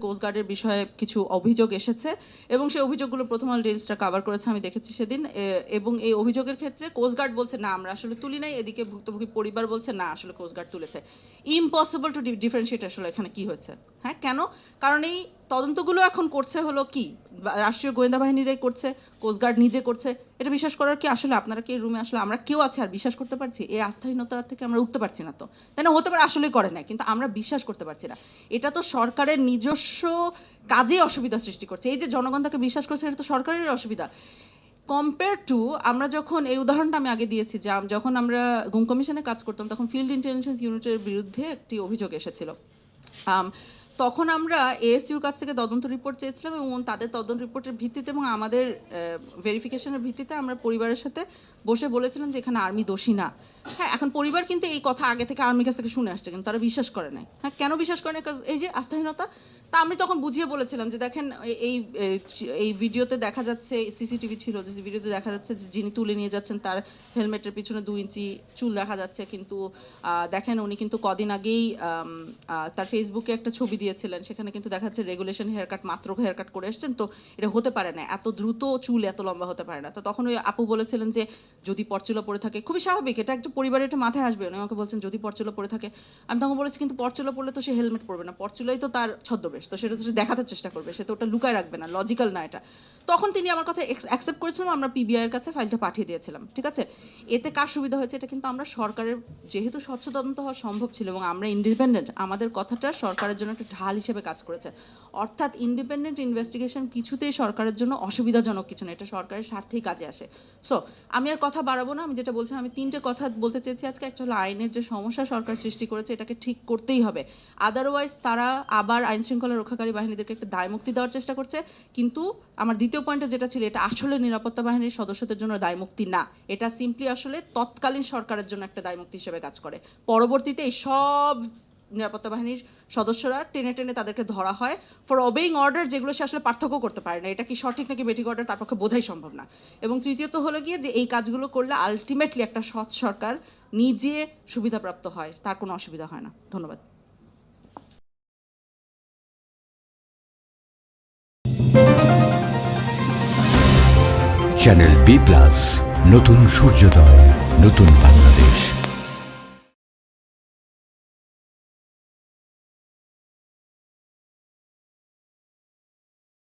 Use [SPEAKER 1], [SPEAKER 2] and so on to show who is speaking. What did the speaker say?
[SPEAKER 1] কোস্টগার্ডের বিষয়ে কিছু অভিযোগ এসেছে এবং সেই অভিযোগগুলো প্রথম আলো ডিটেলসটা কভার করেছে, আমি দেখেছি সেদিন। এবং এই অভিযোগের ক্ষেত্রে কোস্টগার্ড বলছে না আমরা আসলে তুলি নাই, এদিকে ভুক্তভোগী পরিবার বলছে না আসলে কোস্টগার্ড তুলেছে। ইম্পসিবল টু ডিফারেন্সিয়েট আসলে এখানে কি হয়েছে। হ্যাঁ, কেন? কারণ এই তদন্তগুলো এখন করছে হলো কি রাষ্ট্রীয় গোয়েন্দা বাহিনীরাই করছে, কোস্টগার্ড নিজে করছে। এটা বিশ্বাস করার কি আসলে আপনারা কি এই রুমে আসলে আমরা কেউ আছে আর বিশ্বাস করতে পারছি? এই আস্থাহীনতা থেকে আমরা উঠতে পারছি না। তো তাই না, হতে পারে আসলে করে না, কিন্তু আমরা বিশ্বাস করতে পারছি না। এটা তো সরকারের নিজস্ব কাজে অসুবিধা সৃষ্টি করছে। এই যে জনগণ তাকে বিশ্বাস করছে, এটা তো সরকারের অসুবিধা। কম্পেয়ার টু আমরা যখন এই উদাহরণটা আমি আগে দিয়েছি যে যখন আমরা গুম কমিশনে কাজ করতাম তখন ফিল্ড ইন্টেলিজেন্স ইউনিটের বিরুদ্ধে একটি অভিযোগ এসেছিল। তখন আমরা এএসইউর কাছ থেকে তদন্ত রিপোর্ট চেয়েছিলাম এবং তাদের তদন্ত রিপোর্টের ভিত্তিতে এবং আমাদের ভেরিফিকেশনের ভিত্তিতে আমরা পরিবারের সাথে বসে বলেছিলাম যে এখানে আর্মি দোষী না। হ্যাঁ, এখন পরিবার কিন্তু এই কথা আগে থেকে আর্মির কাছ থেকে শুনে আসছে, কিন্তু তারা বিশ্বাস করে নাই। হ্যাঁ, কেন বিশ্বাস করে না? এই যে আস্থাহীনতা। তা আমি তখন বুঝিয়ে বলেছিলাম যে দেখেন এই ভিডিওতে দেখা যাচ্ছে, সিসিটিভি ছিল, যে ভিডিওতে দেখা যাচ্ছে যে যিনি তুলে নিয়ে যাচ্ছেন তার হেলমেটের পিছনে 2 ইঞ্চি চুল দেখা যাচ্ছে, কিন্তু দেখেন উনি কিন্তু কদিন আগেই তার ফেসবুকে একটা ছবি দিয়েছিলেন, সেখানে কিন্তু দেখা যাচ্ছে রেগুলেশন হেয়ারকাট, মাত্র হেয়ারকাট করে এসছেন। তো এটা হতে পারে না, এত দ্রুত চুল এত লম্বা হতে পারে না। তো তখন ওই আপু বলেছিলেন যে যদি পরচুলা পরে থাকে, খুবই স্বাভাবিক, এটা একটা পরিবারের একটা মাথায় আসবে। উনি আমাকে বলছেন যদি পরচুলা পরে থাকে। আমি তখন বলেছি কিন্তু পরচুলা পরলে তো সে হেলমেট পরবে না, পরচুলাই তো তার ছদ্মবেশ, তো সেটা তো সে দেখাতে চেষ্টা করবে, সে তো ওটা লুকায় রাখবে না, লজিক্যাল না এটা। তখন তিনি আমার কথা অ্যাকসেপ্ট করেছিলাম, আমরা পিবিআইয়ের কাছে ফাইলটা পাঠিয়ে দিয়েছিলাম। ঠিক আছে, এতে কার সুবিধা হয়েছে? এটা কিন্তু আমরা সরকারের, যেহেতু স্বচ্ছ তদন্ত হওয়া সম্ভব ছিল এবং আমরা ইন্ডিপেন্ডেন্ট, আমাদের কথাটা সরকারের জন্য একটা ঢাল হিসেবে কাজ করেছে। অর্থাৎ ইন্ডিপেন্ডেন্ট ইনভেস্টিগেশন কিছুতেই সরকারের জন্য অসুবিধাজনক কিছু না, এটা সরকারের স্বার্থেই কাজে আসে। সো আমি আর কথা বাড়াবো না, আমি যেটা বলছিলাম, আমি 3টে কথা বলতে চেয়েছি আজকে। একটা হলো আইনের যে সমস্যা সরকার সৃষ্টি করেছে এটাকে ঠিক করতেই হবে, আদারওয়াইজ তারা আবার আইন শৃঙ্খলা রক্ষাকারী বাহিনীদেরকে একটা দায়মুক্তি দেওয়ার চেষ্টা করছে। কিন্তু আমার দ্বিতীয় পয়েন্টে যেটা ছিল, এটা আসলে নিরাপত্তা বাহিনীর সদস্যদের জন্য দায়মুক্তি না, এটা সিম্পলি আসলে তৎকালীন সরকারের জন্য একটা দায়মুক্তি হিসেবে কাজ করে। পরবর্তীতে এই সব নিরাপত্তা বাহিনীর সদস্যরা টেনে টেনে তাদেরকে ধরা হয় ফর অবেইং অর্ডার, যেগুলো সে আসলে পার্থক্য করতে পারে না, এটা কি সঠিক নাকি বেঠিক অর্ডার তার পক্ষে বোঝাই সম্ভব না। এবং তৃতীয়ত হলো গিয়ে যে এই কাজগুলো করলে আলটিমেটলি একটা সৎ সরকার নিজে সুবিধাপ্রাপ্ত হয়, তার কোনো অসুবিধা হয় না। ধন্যবাদ।
[SPEAKER 2] চ্যানেল বি+, নতুন সূর্যোদয়, নতুন বাংলাদেশ।